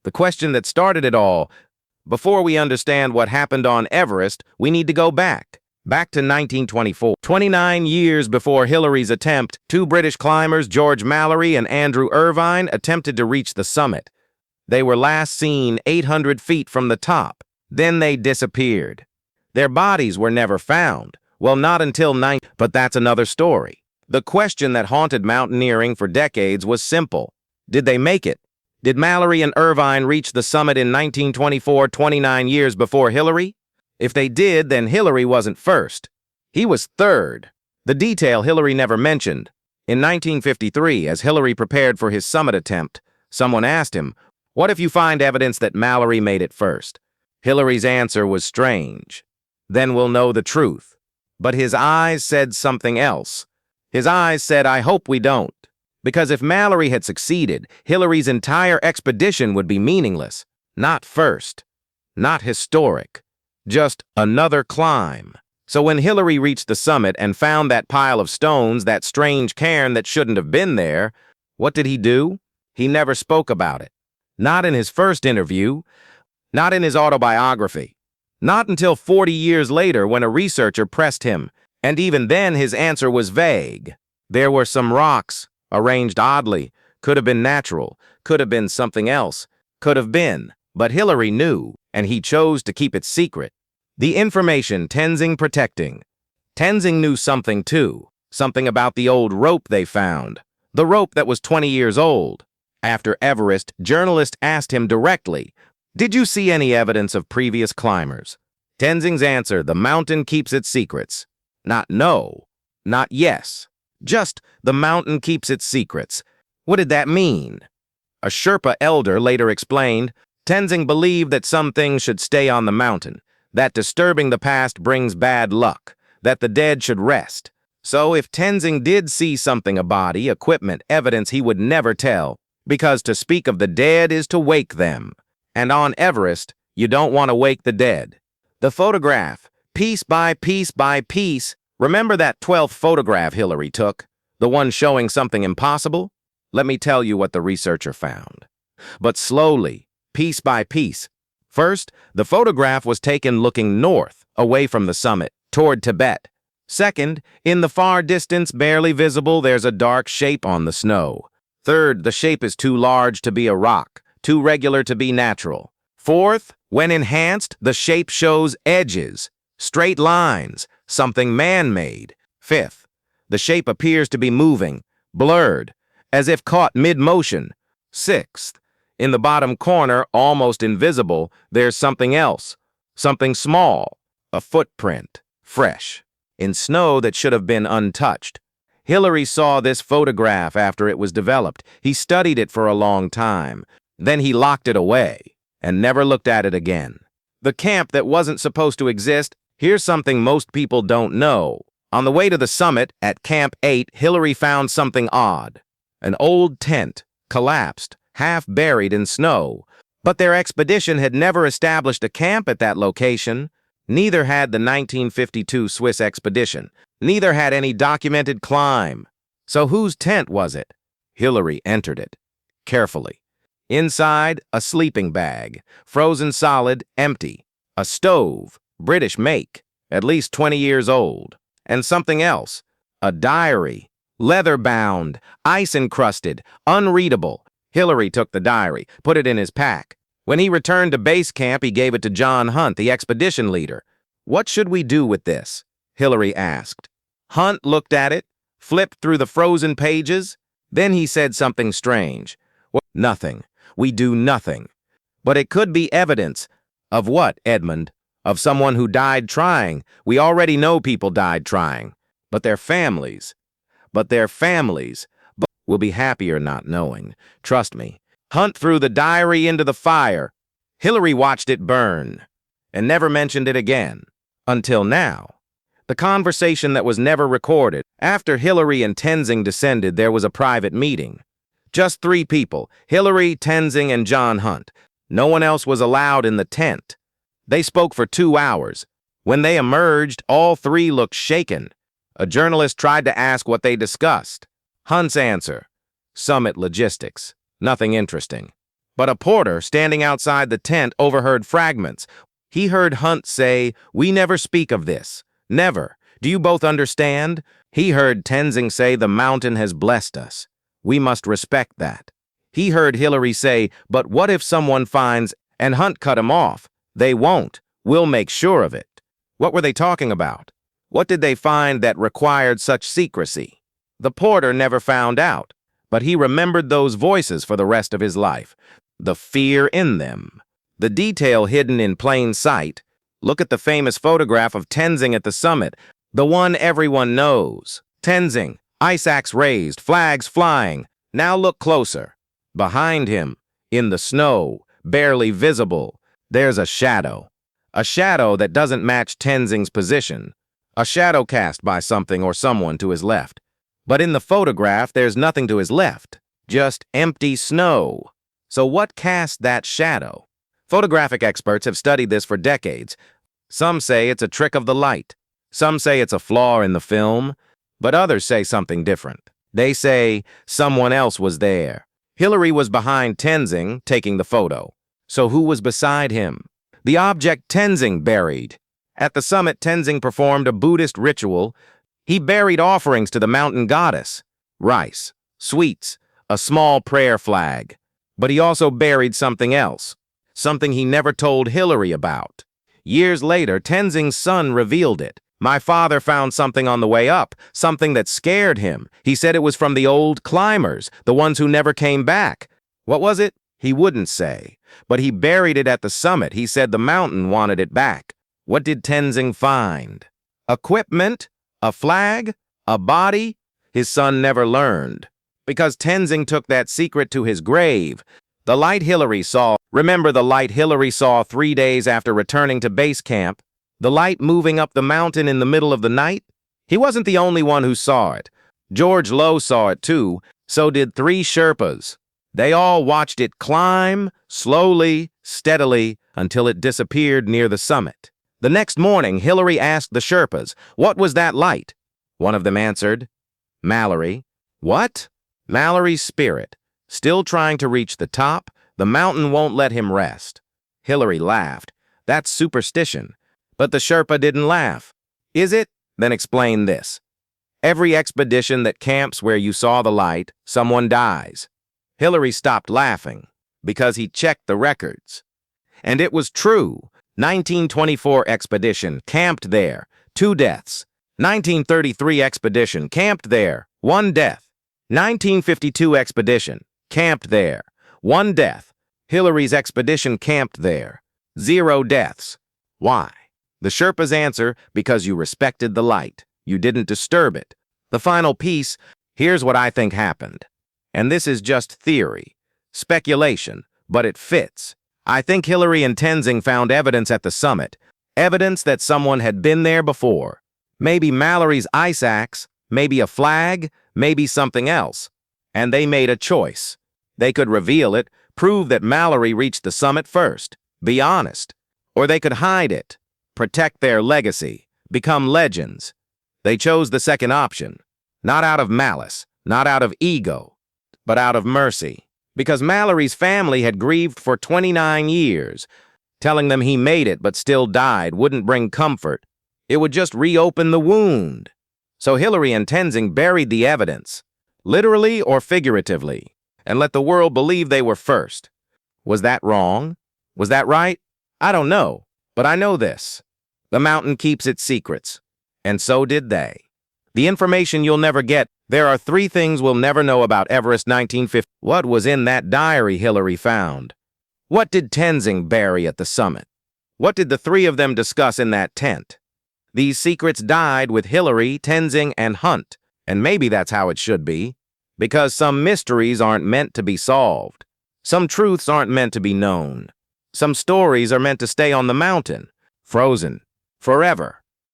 The question that started it all. Before we understand what happened on Everest, we need to go back. Back to 1924. 29 years before Hillary's attempt, two British climbers, George Mallory and Andrew Irvine, attempted to reach the summit. They were last seen 800 feet from the top. Then they disappeared. Their bodies were never found. Well, not until but that's another story. The question that haunted mountaineering for decades was simple. Did they make it? Did Mallory and Irvine reach the summit in 1924, 29 years before Hillary? If they did, then Hillary wasn't first. He was third. The detail Hillary never mentioned. In 1953, as Hillary prepared for his summit attempt, someone asked him, "What if you find evidence that Mallory made it first?" Hillary's answer was strange. "Then we'll know the truth." But his eyes said something else. His eyes said, "I hope we don't." Because if Mallory had succeeded, Hillary's entire expedition would be meaningless. Not first. Not historic. Just another climb. So when Hillary reached the summit and found that pile of stones, that strange cairn that shouldn't have been there, what did he do? He never spoke about it. Not in his first interview. Not in his autobiography. Not until 40 years later when a researcher pressed him, and even then his answer was vague. There were some rocks, arranged oddly, could have been natural, could have been something else, could have been, but Hillary knew, and he chose to keep it secret. The information Tenzing protecting. Tenzing knew something too, something about the old rope they found, the rope that was 20 years old. After Everest, journalists asked him directly, "Did you see any evidence of previous climbers?" Tenzing's answer, "The mountain keeps its secrets." Not no, not yes. Just, the mountain keeps its secrets. What did that mean? A Sherpa elder later explained, Tenzing believed that some things should stay on the mountain, that disturbing the past brings bad luck, that the dead should rest. So if Tenzing did see something, a body, equipment, evidence, he would never tell, because to speak of the dead is to wake them. And on Everest, you don't want to wake the dead. The photograph, piece by piece by piece. Remember that 12th photograph Hillary took? The one showing something impossible? Let me tell you what the researcher found. But slowly, piece by piece. First, the photograph was taken looking north, away from the summit, toward Tibet. Second, in the far distance, barely visible, there's a dark shape on the snow. Third, the shape is too large to be a rock, too regular to be natural. Fourth, when enhanced, the shape shows edges, straight lines, something man-made. Fifth, the shape appears to be moving, blurred, as if caught mid-motion. Sixth, in the bottom corner, almost invisible, there's something else, something small, a footprint, fresh, in snow that should have been untouched. Hillary saw this photograph after it was developed. He studied it for a long time. Then he locked it away and never looked at it again. The camp that wasn't supposed to exist. Here's something most people don't know. On the way to the summit, at Camp 8, Hillary found something odd. An old tent, collapsed, half buried in snow. But their expedition had never established a camp at that location. Neither had the 1952 Swiss expedition. Neither had any documented climb. So whose tent was it? Hillary entered it, carefully. Inside, a sleeping bag, frozen solid, empty. A stove, British make, at least 20 years old. And something else, a diary, leather-bound, ice-encrusted, unreadable. Hillary took the diary, put it in his pack. When he returned to base camp, he gave it to John Hunt, the expedition leader. "What should we do with this?" Hillary asked. Hunt looked at it, flipped through the frozen pages. Then he said something strange. "Well, nothing. We do nothing. But it could be evidence." "Of what, Edmund?" "Of someone who died trying. We already know people died trying. But their families. But we'll be happier not knowing. Trust me." Hunt threw the diary into the fire. Hillary watched it burn and never mentioned it again. Until now. The conversation that was never recorded. After Hillary and Tenzing descended, there was a private meeting. Just 3 people, Hillary, Tenzing, and John Hunt. No one else was allowed in the tent. They spoke for 2 hours. When they emerged, all 3 looked shaken. A journalist tried to ask what they discussed. Hunt's answer, summit logistics, nothing interesting. But a porter standing outside the tent overheard fragments. He heard Hunt say, "We never speak of this. Never. Do you both understand?" He heard Tenzing say, "The mountain has blessed us. We must respect that." He heard Hillary say, "But what if someone finds," and Hunt cut him off. "They won't. We'll make sure of it." What were they talking about? What did they find that required such secrecy? The porter never found out, but he remembered those voices for the rest of his life. The fear in them. The detail hidden in plain sight. Look at the famous photograph of Tenzing at the summit, the one everyone knows. Tenzing, ice axe raised, flags flying. Now look closer. Behind him, in the snow, barely visible, there's a shadow. A shadow that doesn't match Tenzing's position. A shadow cast by something or someone to his left. But in the photograph, there's nothing to his left. Just empty snow. So what cast that shadow? Photographic experts have studied this for decades. Some say it's a trick of the light. Some say it's a flaw in the film. But others say something different. They say someone else was there. Hillary was behind Tenzing, taking the photo. So who was beside him? The object Tenzing buried. At the summit, Tenzing performed a Buddhist ritual. He buried offerings to the mountain goddess. Rice, sweets, a small prayer flag. But he also buried something else. Something he never told Hillary about. Years later, Tenzing's son revealed it. "My father found something on the way up, something that scared him. He said it was from the old climbers, the ones who never came back." What was it? He wouldn't say. But he buried it at the summit. He said the mountain wanted it back. What did Tenzing find? Equipment? A flag? A body? His son never learned. Because Tenzing took that secret to his grave. The light Hillary saw, remember the light Hillary saw 3 days after returning to base camp? The light moving up the mountain in the middle of the night? He wasn't the only one who saw it. George Lowe saw it too, so did 3 Sherpas. They all watched it climb, slowly, steadily, until it disappeared near the summit. The next morning, Hillary asked the Sherpas, "What was that light?" One of them answered, "Mallory." "What?" "Mallory's spirit. Still trying to reach the top, the mountain won't let him rest." Hillary laughed. "That's superstition." But the Sherpa didn't laugh. "Is it? Then explain this. Every expedition that camps where you saw the light, someone dies." Hillary stopped laughing because he checked the records. And it was true. 1924 expedition, camped there, 2 deaths. 1933 expedition, camped there, 1 death. 1952 expedition, camped there, 1 death. Hillary's expedition camped there, 0 deaths. Why? The Sherpas answer, because you respected the light. You didn't disturb it. The final piece, here's what I think happened. And this is just theory, speculation, but it fits. I think Hillary and Tenzing found evidence at the summit, evidence that someone had been there before. Maybe Mallory's ice axe, maybe a flag, maybe something else. And they made a choice. They could reveal it, prove that Mallory reached the summit first, be honest. Or they could hide it, protect their legacy, become legends. They chose the second option, not out of malice, not out of ego, but out of mercy. Because Mallory's family had grieved for 29 years. Telling them he made it but still died wouldn't bring comfort. It would just reopen the wound. So Hillary and Tenzing buried the evidence, literally or figuratively, and let the world believe they were first. Was that wrong? Was that right? I don't know, but I know this. The mountain keeps its secrets, and so did they. The information you'll never get. There are 3 things we'll never know about Everest 1950. What was in that diary Hillary found? What did Tenzing bury at the summit? What did the 3 of them discuss in that tent? These secrets died with Hillary, Tenzing, and Hunt, and maybe that's how it should be. Because some mysteries aren't meant to be solved. Some truths aren't meant to be known. Some stories are meant to stay on the mountain, frozen, forever.